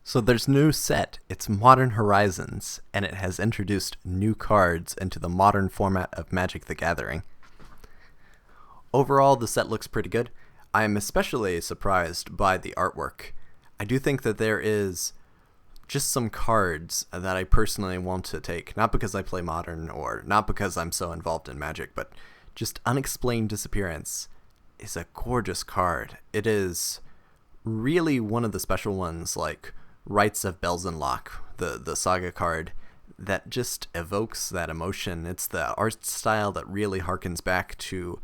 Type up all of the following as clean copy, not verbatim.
So there's new set, it's Modern Horizons, and it has introduced new cards into the modern format of Magic the Gathering. Overall, the set looks pretty good. I am especially surprised by the artwork. I do think that there is just some cards that I personally want to take, not because I play Modern or not because I'm so involved in Magic, but just Unexplained Disappearance is a gorgeous card. It is really one of the special ones, like Rites of Belzenlach, the saga card, that just evokes that emotion. It's the art style that really harkens back to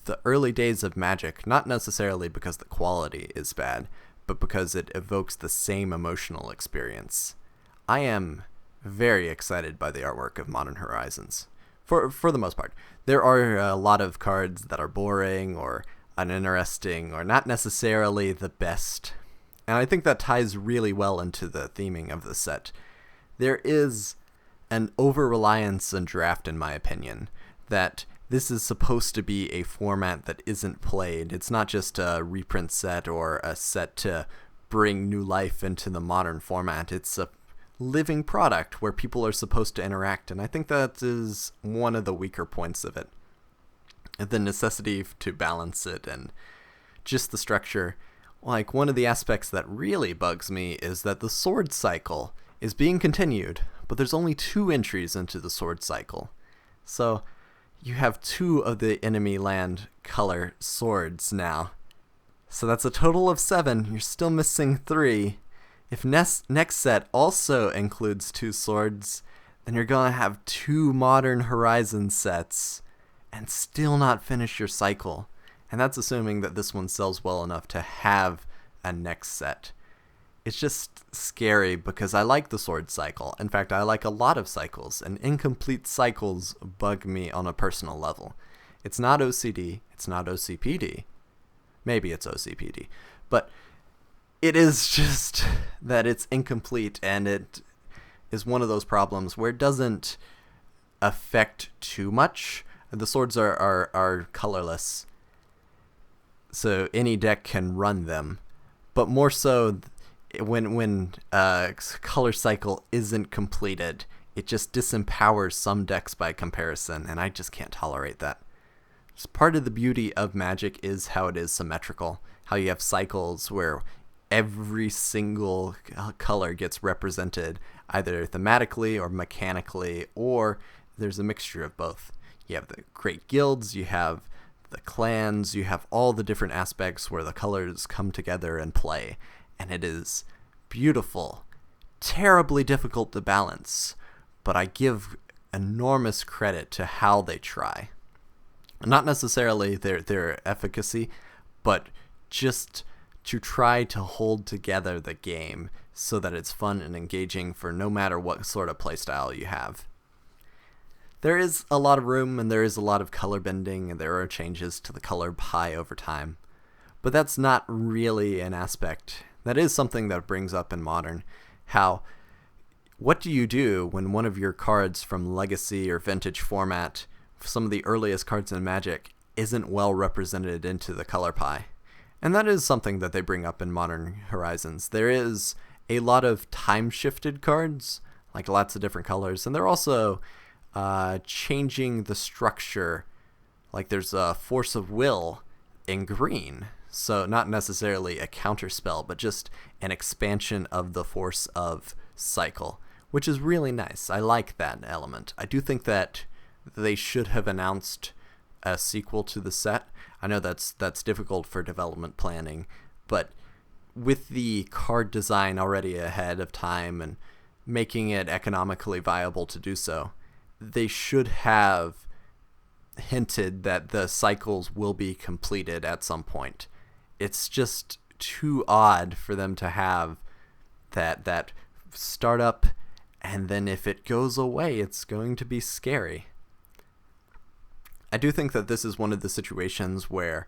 the early days of Magic, not necessarily because the quality is bad, but because it evokes the same emotional experience. I am very excited by the artwork of Modern Horizons. For the most part. There are a lot of cards that are boring or uninteresting or not necessarily the best, and I think that ties really well into the theming of the set. There is an over-reliance on draft, in my opinion, that this is supposed to be a format that isn't played. It's not just a reprint set or a set to bring new life into the modern format. It's a living product where people are supposed to interact, and I think that is one of the weaker points of it. The necessity to balance it and just the structure. Like, one of the aspects that really bugs me is that the sword cycle is being continued, but there's only 2 entries into the sword cycle. So you have 2 of the enemy land color swords now. So that's a total of 7. You're still missing 3. If next set also includes 2 swords, then you're going to have 2 Modern Horizon sets and still not finish your cycle. And that's assuming that this one sells well enough to have a next set. It's just scary because I like the sword cycle. In fact, I like a lot of cycles, and incomplete cycles bug me on a personal level. It's not OCD, it's not OCPD. Maybe it's OCPD. But it is just that it's incomplete, and it is one of those problems where it doesn't affect too much. The swords are colorless, so any deck can run them. But more so, when color cycle isn't completed, it just disempowers some decks by comparison, and I just can't tolerate that. Just part of the beauty of Magic is how it is symmetrical, how you have cycles where every single color gets represented either thematically or mechanically, or there's a mixture of both. You have the great guilds, you have the clans, you have all the different aspects where the colors come together and play, and it is beautiful, terribly difficult to balance, but I give enormous credit to how they try. Not necessarily their efficacy, but just to try to hold together the game so that it's fun and engaging for no matter what sort of playstyle you have. There is a lot of room, and there is a lot of color bending, and there are changes to the color pie over time. But that's not really an aspect. That is something that brings up in Modern. What do you do when one of your cards from Legacy or Vintage format, some of the earliest cards in Magic, isn't well represented into the color pie? And that is something that they bring up in Modern Horizons. There is a lot of time-shifted cards, like lots of different colors, and they're also changing the structure. Like, there's a Force of Will in green, so not necessarily a counterspell, but just an expansion of the Force of cycle, which is really nice. I like that element. I do think that they should have announced a sequel to the set. I know that's difficult for development planning, but with the card design already ahead of time and making it economically viable to do so, they should have hinted that the cycles will be completed at some point. It's just too odd for them to have that startup, and then if it goes away, it's going to be scary. I do think that this is one of the situations where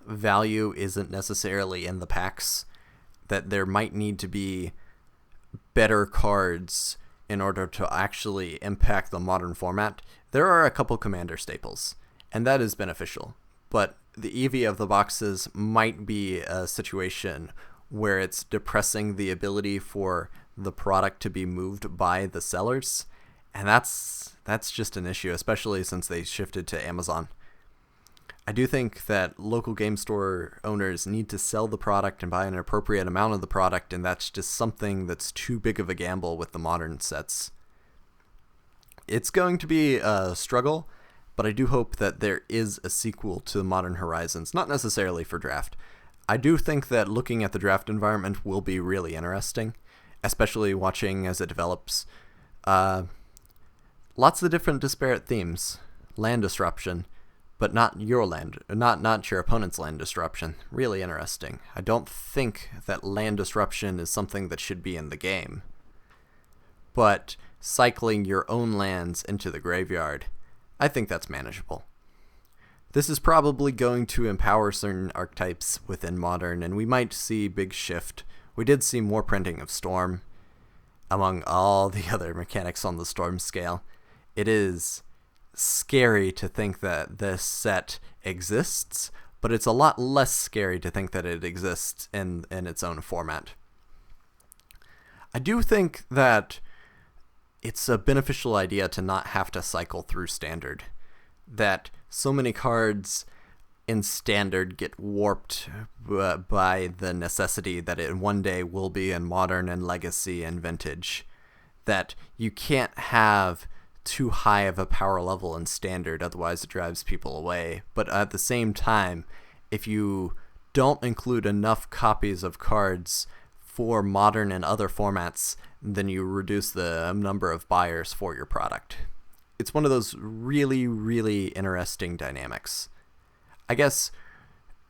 value isn't necessarily in the packs, that there might need to be better cards in order to actually impact the modern format. There are a couple commander staples, and that is beneficial, but the EV of the boxes might be a situation where it's depressing the ability for the product to be moved by the sellers. And that's just an issue, especially since they shifted to Amazon. I do think that local game store owners need to sell the product and buy an appropriate amount of the product, and that's just something that's too big of a gamble with the modern sets. It's going to be a struggle, but I do hope that there is a sequel to Modern Horizons, not necessarily for Draft. I do think that looking at the Draft environment will be really interesting, especially watching as it develops. Lots of different disparate themes. Land disruption, but not your land, not your opponent's land disruption. Really interesting. I don't think that land disruption is something that should be in the game. But cycling your own lands into the graveyard, I think that's manageable. This is probably going to empower certain archetypes within Modern, and we might see big shift. We did see more printing of Storm among all the other mechanics on the Storm scale. It is scary to think that this set exists, but it's a lot less scary to think that it exists in its own format. I do think that it's a beneficial idea to not have to cycle through Standard. That so many cards in Standard get warped by the necessity that it one day will be in Modern and Legacy and Vintage. That you can't have too high of a power level in Standard, otherwise it drives people away. But at the same time, if you don't include enough copies of cards for Modern and other formats, then you reduce the number of buyers for your product. It's one of those really, really interesting dynamics. I guess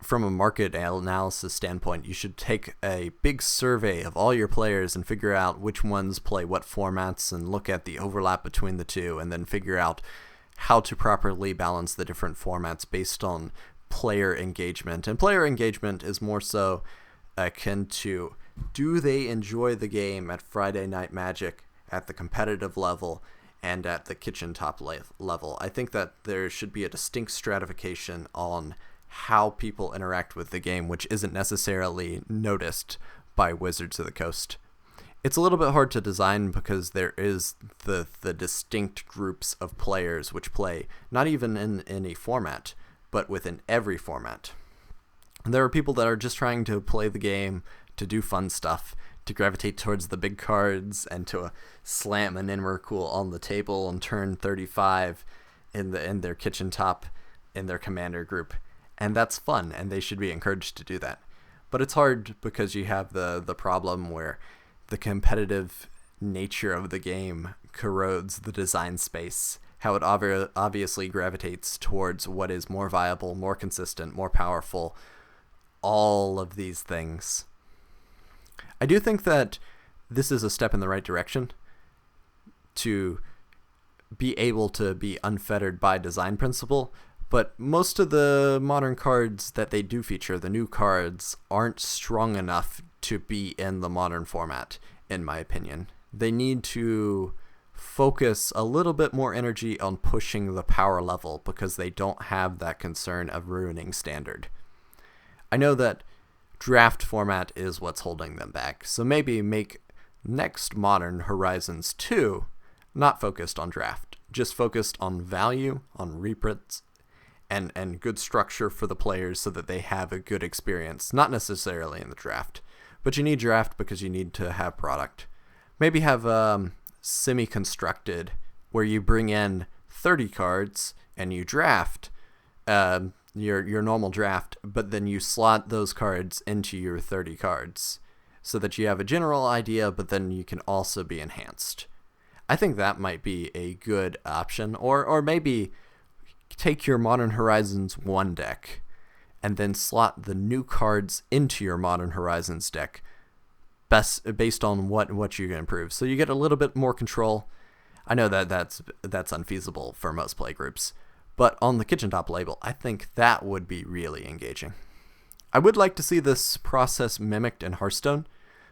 from a market analysis standpoint, you should take a big survey of all your players and figure out which ones play what formats and look at the overlap between the two, and then figure out how to properly balance the different formats based on player engagement. And player engagement is more so akin to, do they enjoy the game at Friday Night Magic at the competitive level and at the kitchen top level? I think that there should be a distinct stratification on how people interact with the game, which isn't necessarily noticed by Wizards of the Coast. It's a little bit hard to design because there is the distinct groups of players which play not even in any format, but within every format. And there are people that are just trying to play the game, to do fun stuff, to gravitate towards the big cards, and to slam an Emrakul on the table and turn 35 in their kitchen top in their commander group. And that's fun, and they should be encouraged to do that. But it's hard because you have the problem where the competitive nature of the game corrodes the design space, how it obviously gravitates towards what is more viable, more consistent, more powerful, all of these things. I do think that this is a step in the right direction to be able to be unfettered by design principle, but most of the Modern cards that they do feature, the new cards, aren't strong enough to be in the Modern format, in my opinion. They need to focus a little bit more energy on pushing the power level because they don't have that concern of ruining Standard. I know that Draft format is what's holding them back, so maybe make next Modern Horizons 2 not focused on Draft, just focused on value, on reprints, and good structure for the players so that they have a good experience, not necessarily in the Draft. But you need Draft because you need to have product. Maybe have semi-constructed, where you bring in 30 cards and you draft your normal draft, but then you slot those cards into your 30 cards so that you have a general idea, but then you can also be enhanced. I think that might be a good option, or maybe take your Modern Horizons 1 deck and then slot the new cards into your Modern Horizons deck based on what you can improve. So you get a little bit more control. I know that that's unfeasible for most play groups, but on the kitchen top label, I think that would be really engaging. I would like to see this process mimicked in Hearthstone,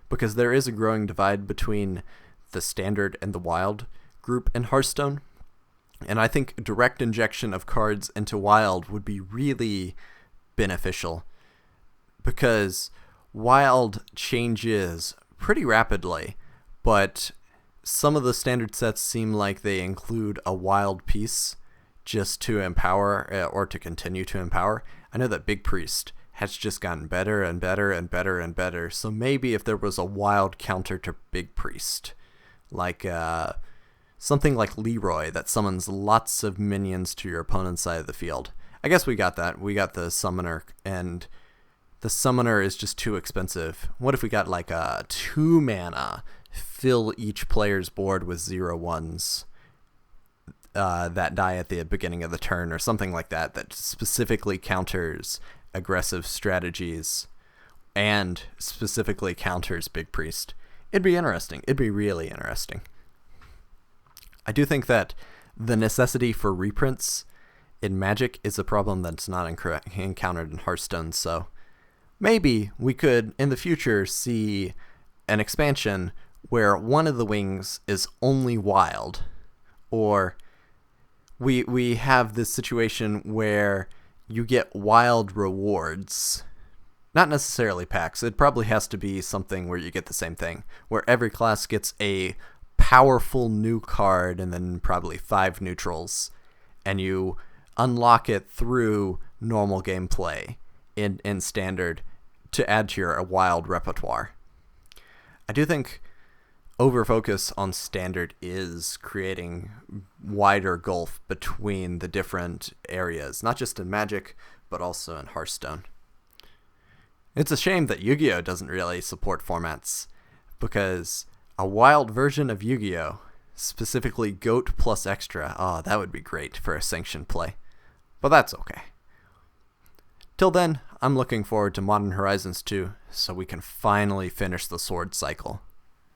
because there is a growing divide between the Standard and the Wild group in Hearthstone. And I think direct injection of cards into Wild would be really beneficial, because Wild changes pretty rapidly, but some of the standard sets seem like they include a wild piece just to empower or to continue to empower. I know that Big Priest has just gotten better and better and better and better, so maybe if there was a wild counter to Big Priest, like something like Leroy that summons lots of minions to your opponent's side of the field. I guess we got that. We got the Summoner, and the Summoner is just too expensive. What if we got like a 2 mana, fill each player's board with 0/1s that die at the beginning of the turn, or something like that, that specifically counters aggressive strategies and specifically counters Big Priest. It'd be interesting. It'd be really interesting. I do think that the necessity for reprints in Magic is a problem that's not encountered in Hearthstone, so maybe we could, in the future, see an expansion where one of the wings is only wild, or we have this situation where you get wild rewards. Not necessarily packs. It probably has to be something where you get the same thing, where every class gets a powerful new card and then probably 5 neutrals, and you unlock it through normal gameplay in standard to add to your wild repertoire. I do think overfocus on standard is creating wider gulf between the different areas, not just in Magic, but also in Hearthstone. It's a shame that Yu-Gi-Oh! Doesn't really support formats, because a wild version of Yu-Gi-Oh!, specifically Goat plus Extra, that would be great for a sanctioned play. But that's okay. Till then, I'm looking forward to Modern Horizons 2, so we can finally finish the Sword cycle.